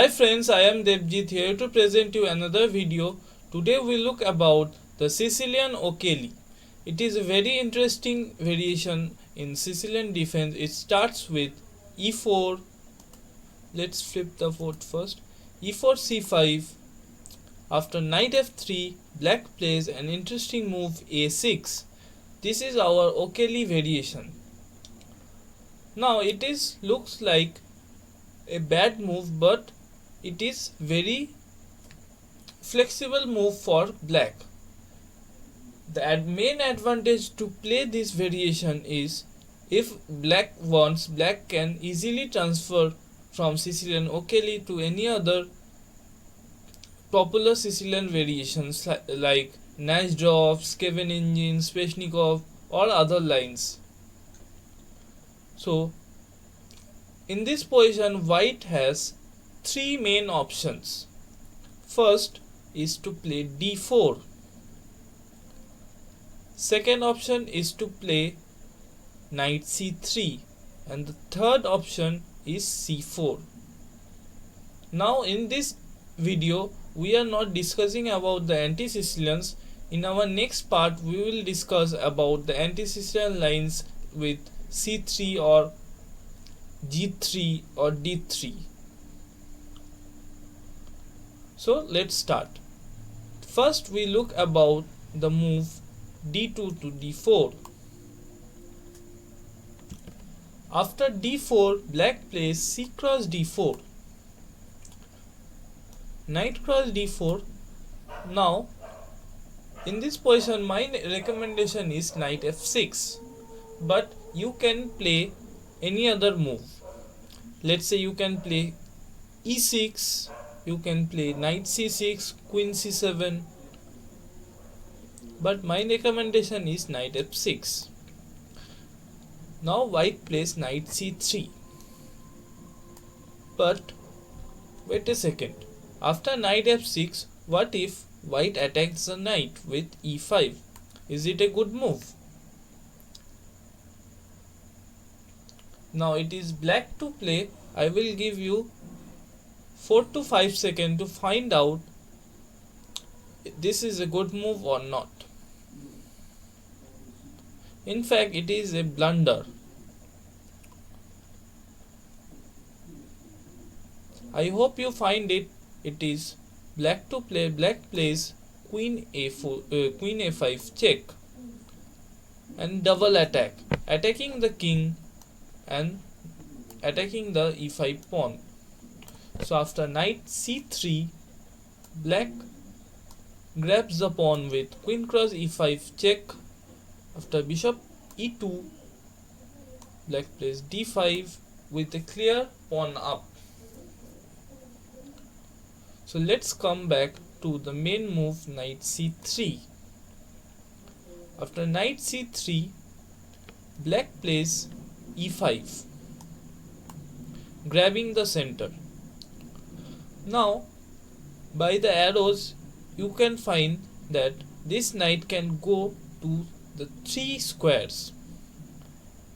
Hi friends, I am Devjit here to present you another video. Today we look about the Sicilian Okeli. It is a very interesting variation in Sicilian defense. It starts with e4. Let's flip the board first. e4 c5. After knight f3, black plays an interesting move a6. This is our Okeli variation. Now it looks like a bad move, but it is very flexible move for black. The main advantage to play this variation is if black wants, black can easily transfer from Sicilian Okeli to any other popular Sicilian variations like Nashdorf, Scheveningen, Sveshnikov or other lines. So in this position, white has three main options. First is to play d4. Second option is to play knight c3, and the third option is c4. Now in this video we are not discussing about the anti-Sicilians. In our next part we will discuss about the anti-Sicilian lines with c3 or g3 or d3. So let's start. First we look about the move d2 to d4. After d4, black plays c cross d4. Knight cross d4. Now in this position my recommendation is knight f6, but you can play any other move. Let's say you can play e6, you can play knight c6, queen c7, but my recommendation is knight f6. Now white plays knight c3, but wait a second. After knight f6, what if white attacks the knight with e5? Is it a good move? Now it is black to play. I will give you 4 to 5 seconds to find out if this is a good move or not. In fact, it is a blunder. I hope you find it. It is black to play. Black plays queen a4, queen a5 check, and double attack, attacking the king and attacking the e5 pawn. So after knight c3, black grabs the pawn with queen cross e5 check. After bishop e2, black plays d5 with a clear pawn up. So let's come back to the main move knight c3. After knight c3, black plays e5, grabbing the center. Now by the arrows you can find that this knight can go to the three squares.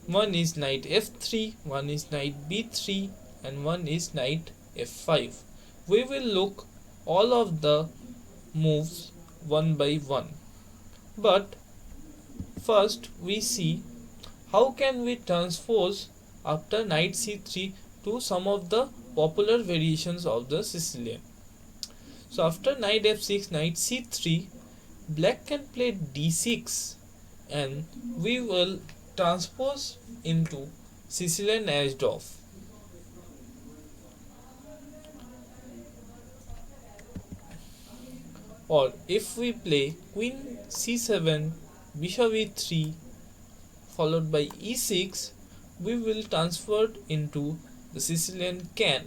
One is knight f3, one is knight b3, and one is knight f5. We will look all of the moves one by one, but first we see how can we transpose after knight c3 to some of the popular variations of the Sicilian. So after knight f6, knight c3, black can play d6, and we will transpose into Sicilian Nashdorf. Or if we play queen c7, bishop e3 followed by e6, we will transfer into the Sicilian can.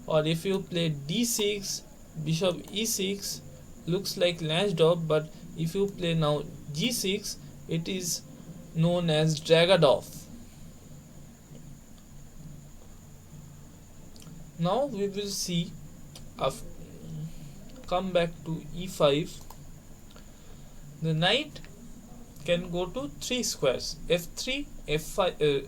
Or if you play d6, bishop e6, looks like Nashdorf, but if you play now g6, it is known as Dragadorf. Now we will see, come back to e5, the knight can go to three squares, f3, f5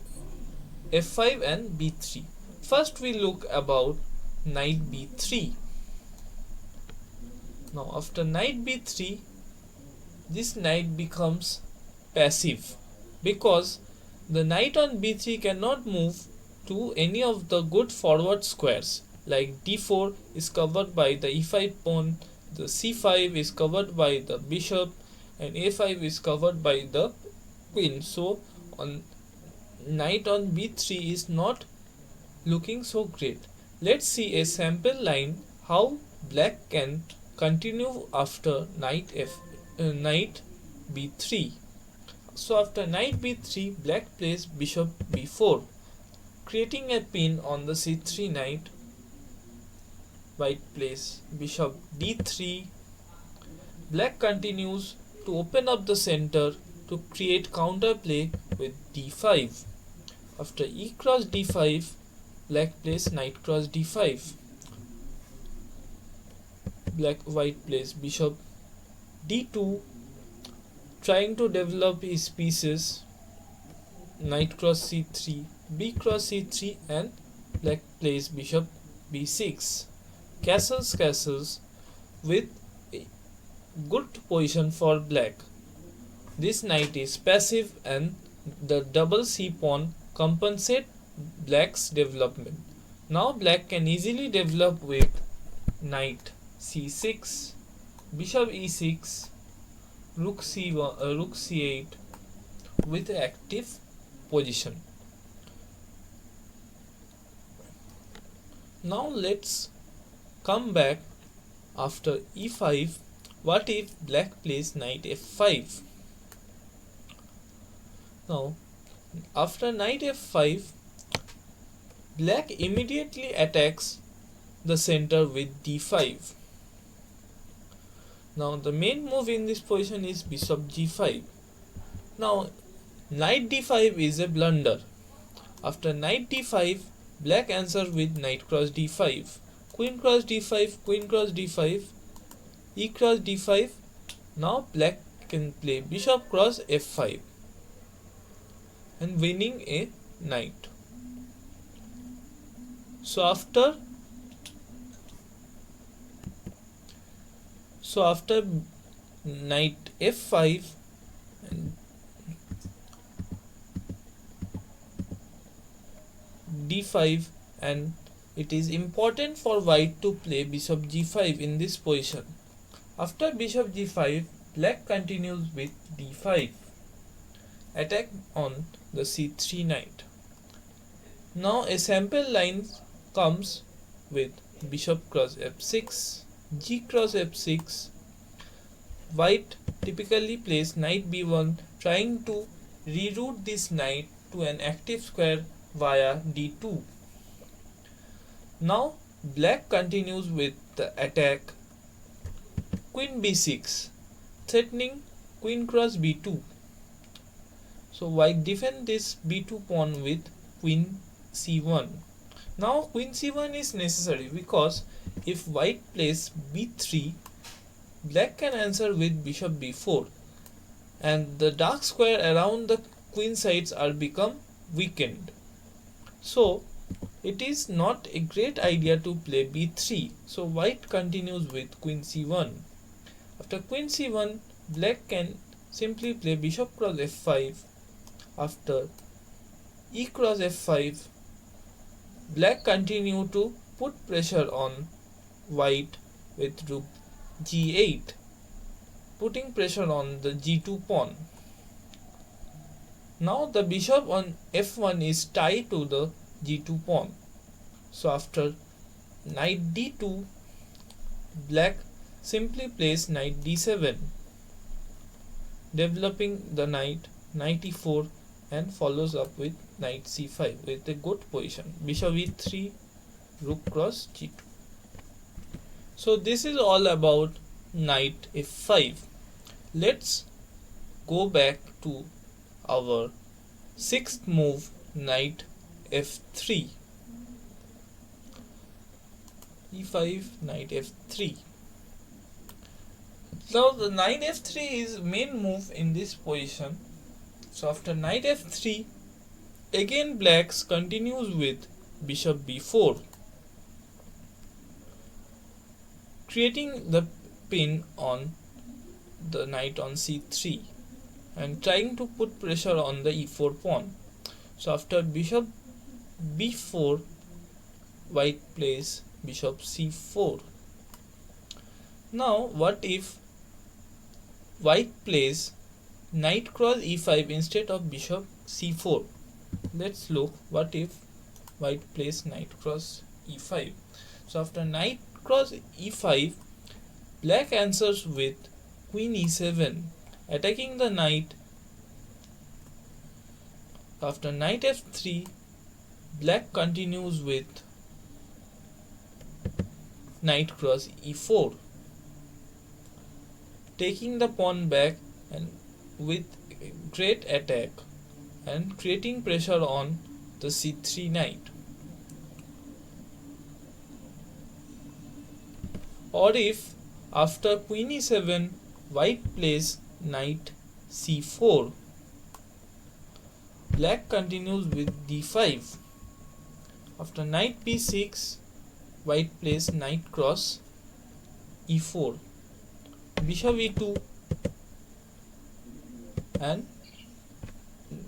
and b3. First we look about knight b3. Now after knight b3, this knight becomes passive because the knight on b3 cannot move to any of the good forward squares, like d4 is covered by the e5 pawn, the c5 is covered by the bishop, and a5 is covered by the queen. So on knight on b3 is not looking so great. Let's see a sample line how black can continue after knight b3. So after knight b3, black plays bishop b4, creating a pin on the c3 knight. White plays bishop d3. Black continues to open up the center to create counterplay with d5. After e cross d5, black plays knight cross d5. White plays bishop d2, trying to develop his pieces. Knight cross c3, b cross c3, and black plays bishop b6. Castles with a good position for black. This knight is passive and the double c pawn compensate black's development. Now black can easily develop with knight c6, bishop e6, rook c1, rook c8 with active position. Now let's come back after e5. What if black plays knight f5? Now after knight f5, black immediately attacks the center with d5. Now the main move in this position is bishop g5. Now knight d5 is a blunder. After knight d5, black answers with knight cross d5, queen cross d5, queen cross d5, e cross d5. Now black can play bishop cross f5 and winning a knight. So after knight f5 and d5, and it is important for white to play bishop g5 in this position. After bishop g5, black continues with d5, attack on the c3 knight. Now a sample line comes with bishop cross f6, g cross f6. White typically plays knight b1, trying to reroute this knight to an active square via d2. Now black continues with the attack, queen b6, threatening queen cross b2. So white defend this b2 pawn with queen c1. Now queen c1 is necessary because if white plays b3, black can answer with bishop b4 and the dark square around the queen sides are become weakened. So it is not a great idea to play b3. So white continues with queen c1. After queen c1, black can simply play bishop cross f5. After e cross f5, black continue to put pressure on white with rook g8, putting pressure on the g2 pawn. Now the bishop on f1 is tied to the g2 pawn. So after knight d2, black simply plays knight d7, developing the knight e4, and follows up with knight c5 with a good position. Bishop e3, rook cross g2. So this is all about knight f5. Let's go back to our sixth move, knight f3. e5, knight f3. Now the knight f3 is main move in this position. So after knight f3, Again blacks continues with bishop b4, creating the pin on the knight on c3 and trying to put pressure on the e4 pawn. So after bishop b4, white plays bishop c4. Now what if white plays knight cross e5 instead of bishop c4? Let's look what if white plays knight cross e5. So after knight cross e5, black answers with queen e7, attacking the knight. After knight f3, black continues with knight cross e4, taking the pawn back and with great attack and creating pressure on the c3 knight. Or if after queen e7, white plays knight c4, black continues with d5. After knight b6, white plays knight cross e4, bishop e2, and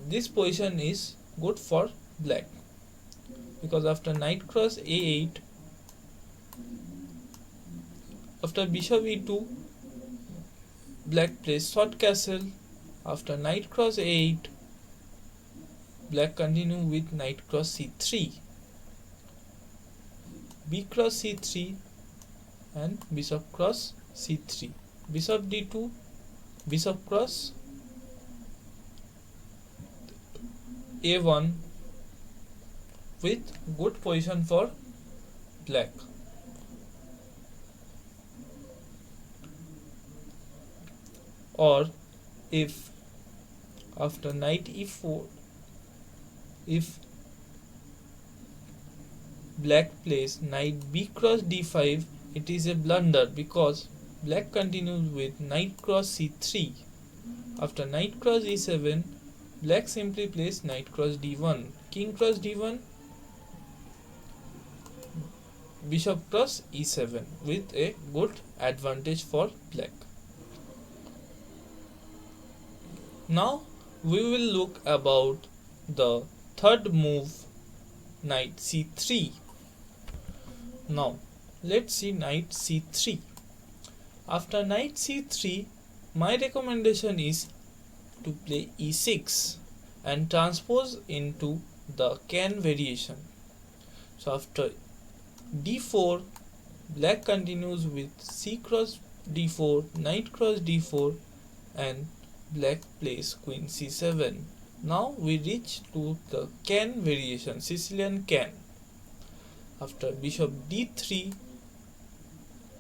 this position is good for black because after knight cross a8, after bishop e2, black plays short castle. After knight cross a8, black continue with knight cross c3, b cross c3, and bishop cross c3, bishop d2, bishop cross a1 with good position for black. Or if after knight e4, if black plays knight b cross d5, it is a blunder because black continues with knight cross c3. After knight cross e7, black simply plays knight cross d1, king cross d1, bishop cross e7 with a good advantage for black. Now we will look about the third move, knight c3. Now let's see knight c3. After knight c3, my recommendation is to play e6 and transpose into the can variation. So after d4, black continues with c cross d4, knight cross d4, and black plays queen c7. Now we reach to the can variation, Sicilian can. After bishop d3,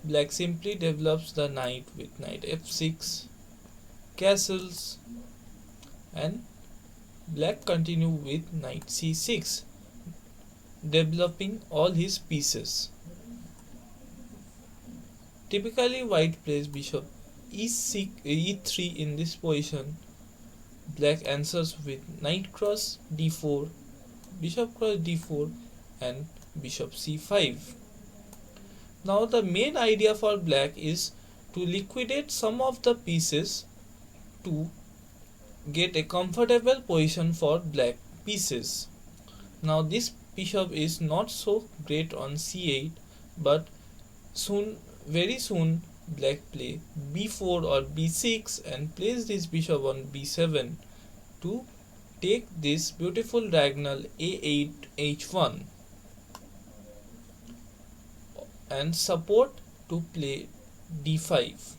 black simply develops the knight with knight f6, castles, and black continue with knight c6, developing all his pieces. Typically white plays bishop e6, e3 in this position. Black answers with knight cross d4, bishop cross d4, and bishop c5. Now the main idea for black is to liquidate some of the pieces to get a comfortable position for black pieces. Now this bishop is not so great on c8, but very soon black play b4 or b6 and place this bishop on b7 to take this beautiful diagonal a8 h1 and support to play d5.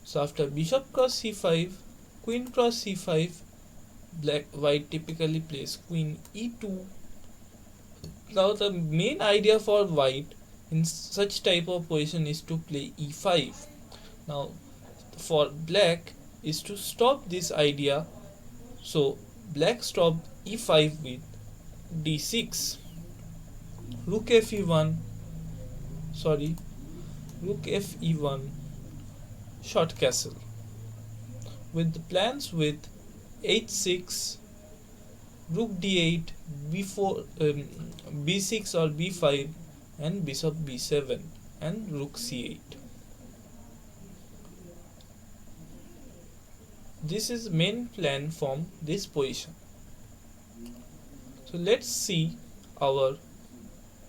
So after bishop cross c5, queen cross c5, white typically plays queen e2. Now the main idea for white in such type of position is to play e5. Now for black is to stop this idea, so black stopped e5 with d6, rook fe1, rook fe1, short castle, with the plans with h6, rook d8, b4, b6 or b5, and bishop b7 and rook c8. This is main plan from this position. So let's see our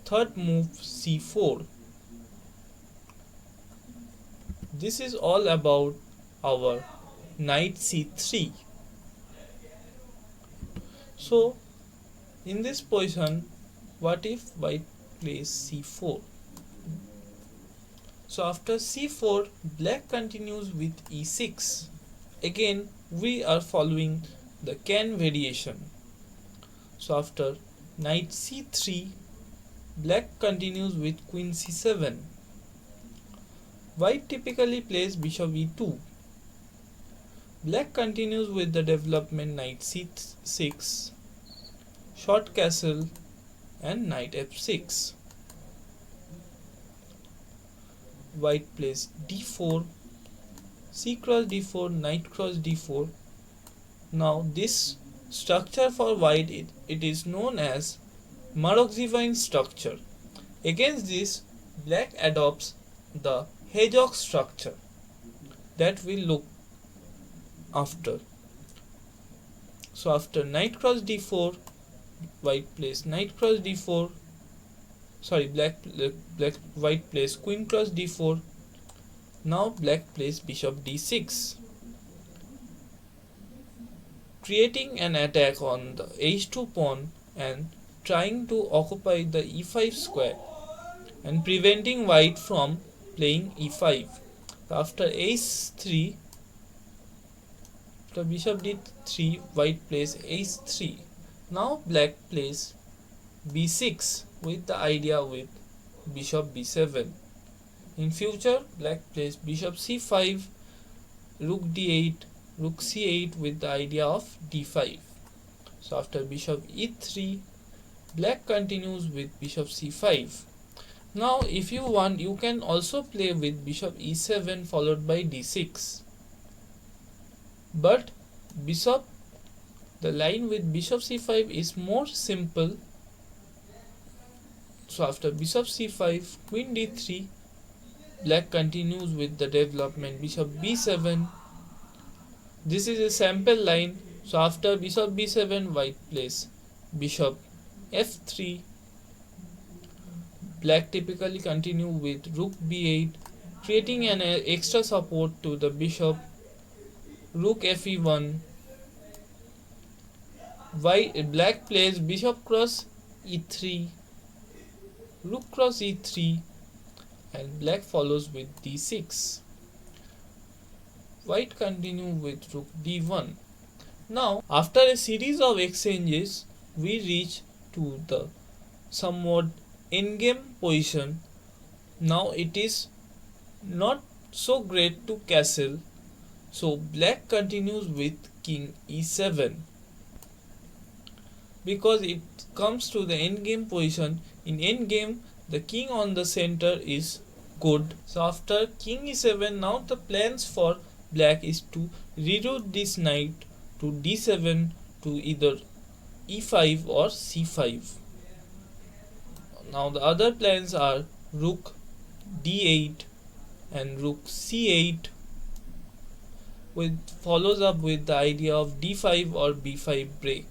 third move, c4. This is all about our knight c3. So in this position, what if white plays c4? So after c4, black continues with e6. Again, we are following the can variation. So after knight c3, black continues with queen c7. White typically plays bishop e2. Black continues with the development knight c6, short castle, and knight f6. White plays d4, c cross d4, knight cross d4. Now this structure for white, it is known as Markovnian structure. Against this, black adopts the hedgehog structure that will look after. So after knight cross d4, white plays knight cross d4. White plays queen cross d4. Now black plays bishop d6, creating an attack on the h2 pawn and trying to occupy the e5 square and preventing white from playing e5. After h3, after bishop d3, white plays h3. Now black plays b6 with the idea with bishop b7. In future, black plays bishop c5, rook d8, rook c8 with the idea of d5. So after bishop e3, black continues with bishop c5. Now if you want, you can also play with bishop e7 followed by d6. But the line with bishop c5 is more simple. So after bishop c5, queen d3, black continues with the development bishop b7. This is a sample line. So after bishop b7, white plays bishop f3. Black typically continue with rook b8, creating an extra support to the bishop. Rook fe1. Black plays bishop cross e3, rook cross e3, and black follows with d6. White continue with rook d1. Now after a series of exchanges, we reach to the somewhat endgame position. Now it is not so great to castle, so black continues with king e7. Because it comes to the endgame position, in endgame the king on the center is good. So after king e7, now the plans for black is to reroute this knight to d7 to either e5 or c5. Now the other plans are rook d8 and rook c8, which follows up with the idea of d5 or b5 break,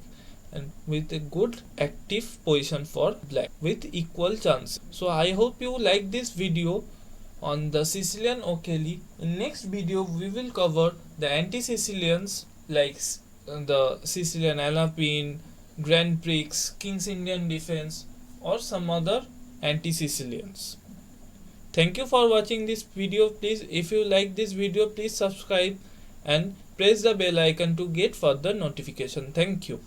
and with a good active position for black with equal chance. So I hope you like this video on the Sicilian Okeli. In next video we will cover the anti-Sicilians like the Sicilian Alapine, Grand Prix, King's Indian Defense, or some other anti-Sicilians. Thank you for watching this video. Please, if you like this video, please subscribe and press the bell icon to get further notification. Thank you.